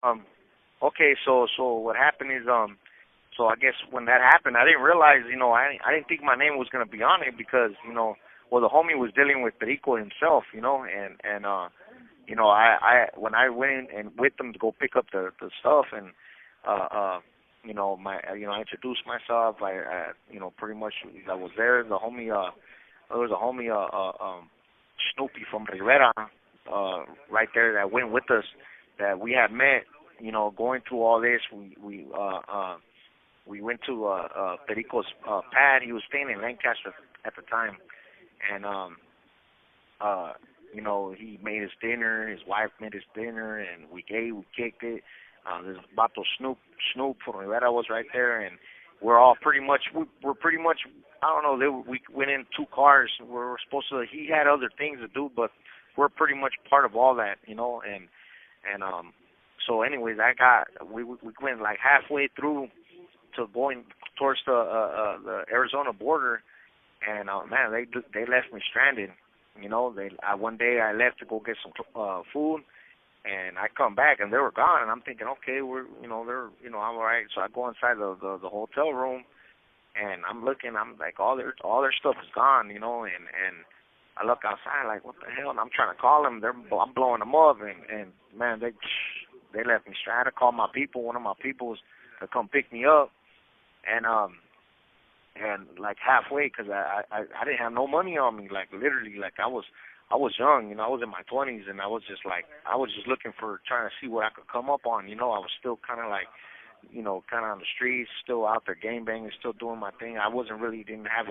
Um, okay, so what happened is so I guess when that happened, I didn't realize, I didn't think my name was gonna be on it because, well, the homie was dealing with Perico himself, I when I went in and with them to go pick up the stuff and I introduced myself. Pretty much I was there. There was a homie Snoopy from Rivera right there that went with us that we had met. Going through all this, we went to Perico's pad. He was staying in Lancaster at the time, and uh he made his dinner, his wife made his dinner, and we kicked it. This Bato Snoop from Rivera was right there, and we're pretty much, I don't know, we went in two cars. We're supposed to, he had other things to do, but we're pretty much part of all that, and so anyways, we went like halfway through to going towards the Arizona border, and man, they left me stranded. One day I left to go get some food, and I come back and they were gone, and I'm thinking, okay, I'm all right. So I go inside the hotel room, and I'm looking, I'm like, all their stuff is gone, and I look outside like, what the hell? And I'm trying to call them, I'm blowing them up, and man, they left me stranded. I had to call my people, one of my peoples, to come pick me up, and like halfway, because I didn't have no money on me, like literally, like I was young, I was in my 20s, and I was just looking for, trying to see what I could come up on, I was still kind of like, kind of on the streets, still out there game banging, still doing my thing. I didn't have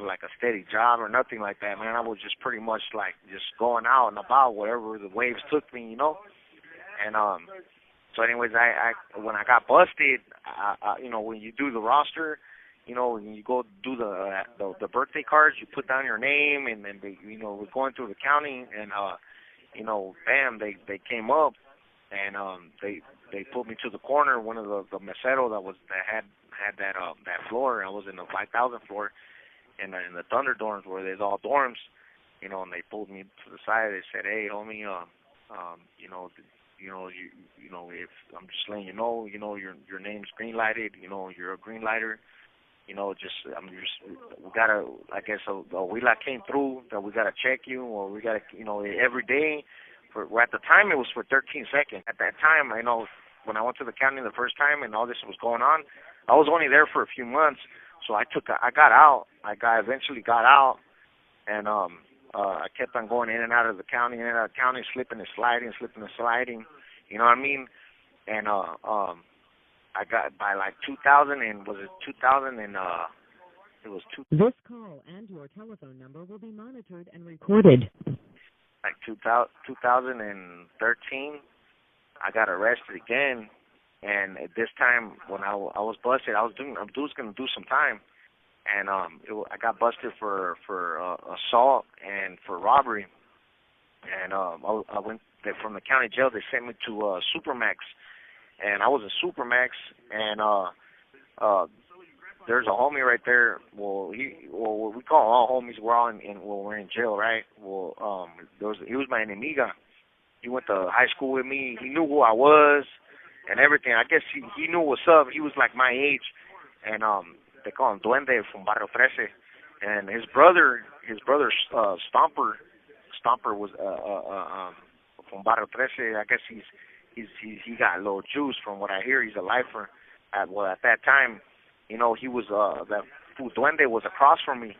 like a steady job or nothing like that, man. I was just pretty much like just going out and about wherever the waves took me, and so anyways, I when I got busted, when you do the roster, when you go do the birthday cards, you put down your name, and then they, we're going through the county, and bam, they came up, and they put me to the corner. One of the mesero that had that floor. I was in the 5,000 floor, and in the Thunder dorms where there's all dorms, and they pulled me to the side. They said, hey, homie, if I'm just letting your name's green lighted, you're a green lighter. We gotta, I guess, we came through that we gotta check you, or we gotta, every day. At the time it was for 13 seconds. At that time, I know when I went to the county the first time and all this was going on, I was only there for a few months, so I got out. Eventually got out, and I kept on going in and out of the county, slipping and sliding. You know what I mean? And I got by like 2000, and was it 2000 and it was two. This call and your telephone number will be monitored and recorded. Like 2013, I got arrested again, and at this time when I was busted, I was gonna do some time, and I got busted for assault and for robbery, and I went from the county jail. They sent me to Supermax. And I was in Supermax, and there's a homie right there. We call all homies. We're all we're in jail, right? He was my enemiga. He went to high school with me. He knew who I was and everything. I guess he knew what's up. He was like my age, and they call him Duende from Barrio 13. And his brother, Stomper was from Barrio 13. I guess he got a little juice from what I hear. He's a lifer. At that time, he was that fool Duende was across from me,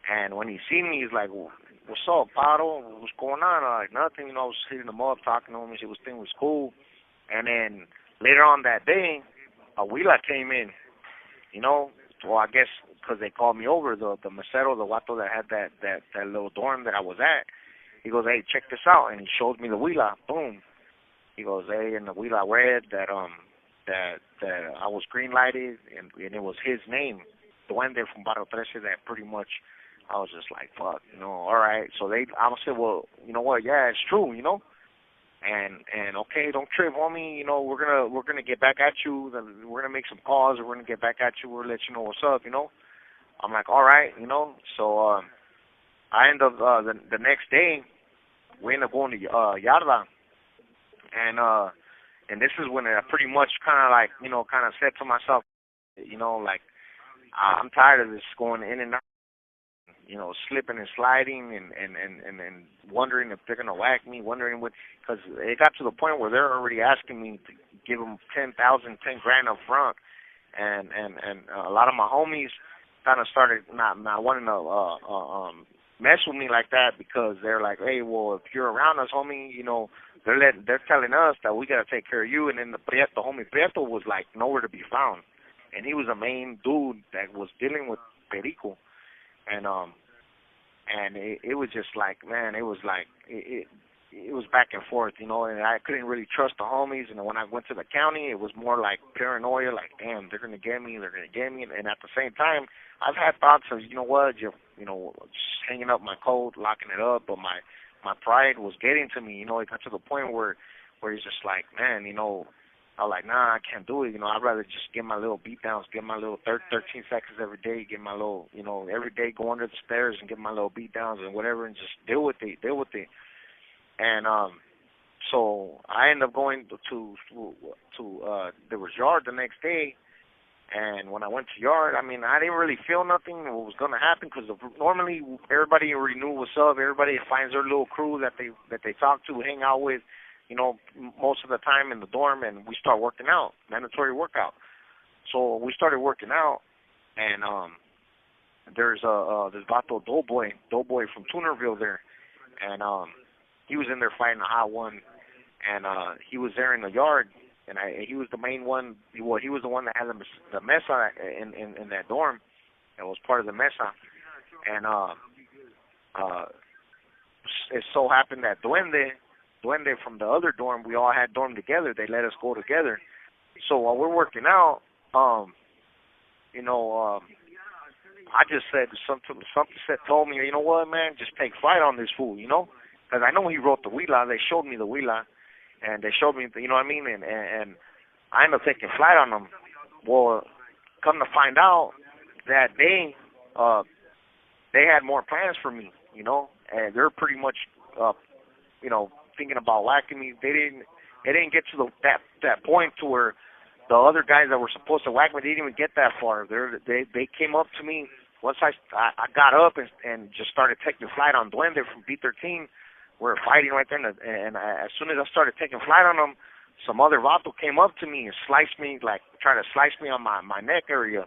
and when he seen me, he's like, "What's up, Pato? What's going on?" I'm like, nothing. I was hitting him up, talking to him. He was thing was cool. And then later on that day, Abuela came in. Well, I guess because they called me over, the mesero, the guato that had that little dorm that I was at. He goes, "Hey, check this out," and he showed me the Abuela. Boom. He goes, "Hey," and the Abuela read that I was green lighted, and it was his name, Duende from Barrio 13. That pretty much, I was just like, fuck, all right. So I said, well, you know what? Yeah, it's true, and okay, don't trip, homie. We're gonna get back at you. We're gonna make some calls. We're gonna get back at you. We'll let you know what's up. I'm like, all right, So I end up the next day, we end up going to Yarda. And And this is when I pretty much kind of like, kind of said to myself, like, I'm tired of this going in and out, slipping and sliding and wondering if they're gonna whack me, wondering what, because it got to the point where they're already asking me to give them 10,000, 10 grand up front, and a lot of my homies kind of started not wanting to mess with me like that, because they're like, hey, well, if you're around us, homie, they're telling us that we gotta take care of you. And then the homie Prieto was like nowhere to be found, and he was the main dude that was dealing with Perico. And it was just like, man, it was like it was back and forth, and I couldn't really trust the homies. And when I went to the county, it was more like paranoia, like, damn, they're gonna get me. And at the same time, I've had thoughts of, just hanging up my coat, locking it up, but my pride was getting to me. It got to the point where it's just like, man, I was like, nah, I can't do it. I'd rather just get my little beat downs, get my little 13 seconds every day, get my little, every day go under the stairs and get my little beat downs and whatever, and just deal with it. And so I ended up going to there was yard the next day. And when I went to yard, I mean, I didn't really feel nothing what was gonna happen, because normally everybody already knew what's up. Everybody finds their little crew that they talk to, hang out with, most of the time in the dorm, and we start working out, mandatory workout. So we started working out, and there's this vato Doughboy from Tunerville there, and he was in there fighting a hot one, and he was there in the yard. And he was the main one. He was the one that had the mesa in that dorm. It was part of the mesa. And it so happened that Duende from the other dorm, we all had dorm together. They let us go together. So while we're working out, I just said something told me, you know what, man, just take flight on this fool, because I know he wrote the Wheeler. They showed me the Wheeler. And they showed me, you know what I mean? And I ended up taking flight on them. Well, come to find out that they had more plans for me, and they're pretty much, thinking about whacking me. They didn't get to that point to where the other guys that were supposed to whack me, they didn't even get that far. They came up to me once I got up and just started taking flight on Duende from B13. We're fighting right there, and as soon as I started taking flight on them, some other vato came up to me and sliced me, like trying to slice me on my neck area,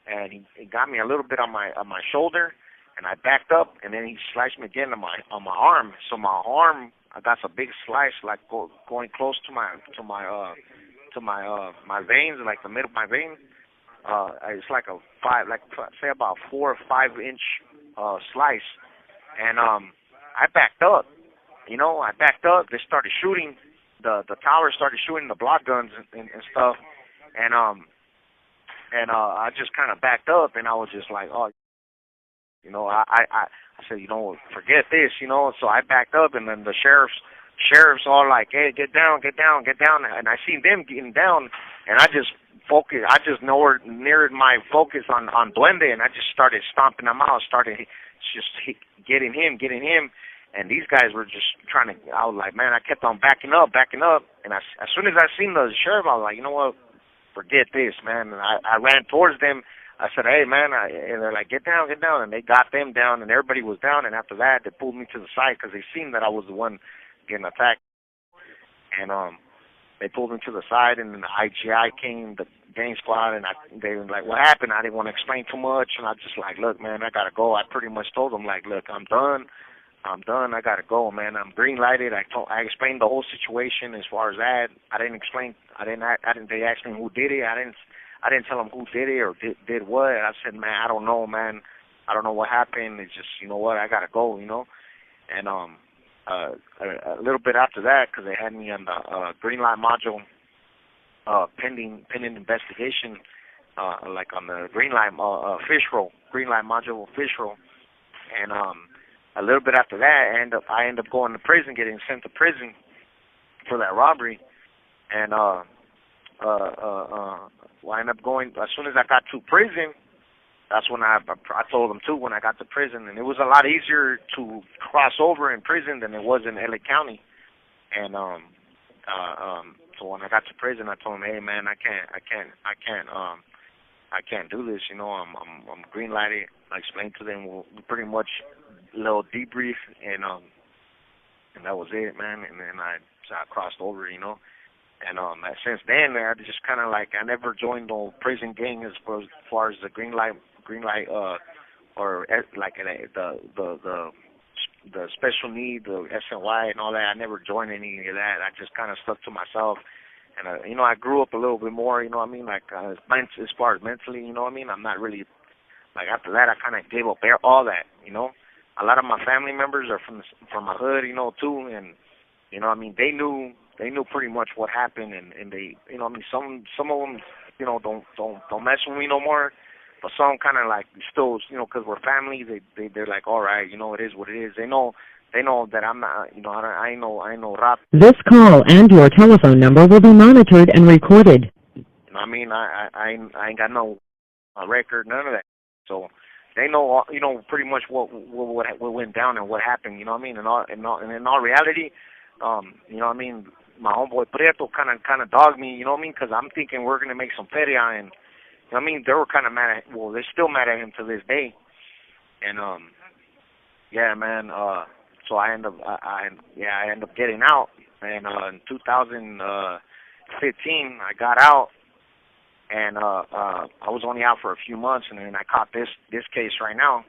and he got me a little bit on my shoulder, and I backed up, and then he sliced me again on my arm. So my arm, I got a big slice, like going close to my veins, like the middle of my vein. It's like say about 4 or 5 inch slice, and I backed up. I backed up. They started shooting. The tower started shooting the block guns and stuff. And I just kind of backed up, and I was just like, oh, I said, forget this, So I backed up, and then the sheriffs all like, hey, get down. And I seen them getting down, and I just narrowed my focus on Duende, and I just started stomping them out, started just getting him. And these guys were just trying to, I was like, man, I kept on backing up. And as soon as I seen the sheriff, I was like, you know what, forget this, man. And I ran towards them. I said, hey, man, and they're like, get down. And they got them down, and everybody was down. And after that, they pulled me to the side because they seen that I was the one getting attacked. And they pulled me to the side, and then the IGI came, the gang squad, and they were like, what happened? I didn't want to explain too much. And I just like, look, man, I got to go. I pretty much told them, like, look, I'm done. I gotta go, man. I'm green lighted. I explained the whole situation as far as that. They asked me who did it. I didn't tell them who did it or did what. And I said, man, I don't know, man. I don't know what happened. It's just, I gotta go, And a little bit after that, because they had me on the green light module, pending investigation, like on the green light fish roll, green light module fish roll, and a little bit after that, I end up going to prison, getting sent to prison for that robbery, and I end up going. As soon as I got to prison, that's when I told them too. When I got to prison, and it was a lot easier to cross over in prison than it was in LA County, and So when I got to prison, I told him, hey man, I can't do this. I'm green lighted. I explained to them pretty much a little debrief, and that was it, man. And then I crossed over. Since then, I just kind of like I never joined no prison gang as far as the green light, or like the special need, the SNY and all that. I never joined any of that. I just kind of stuck to myself. And I grew up a little bit more. You know what I mean? Like as far as mentally, you know what I mean? I'm not really like after that. I kind of gave up all that. A lot of my family members are from my hood, too, and I mean they knew pretty much what happened, and they, I mean some of them, don't mess with me no more, but some kind of like still, because we're family, they're like, all right, it is what it is. They know that I'm not, I know rap. This call and your telephone number will be monitored and recorded. I mean, I ain't got no record, none of that. So they know, pretty much what went down and what happened. You know what I mean? And in all reality, what I mean, my homeboy Prieto kind of dogged me. You know what I mean? Because I'm thinking we're gonna make some feria, and I mean, they were kind of mad at. Well, they're still mad at him to this day. And yeah, man. So I end up getting out, and in 2015 I got out, and I was only out for a few months, and then I caught this case right now.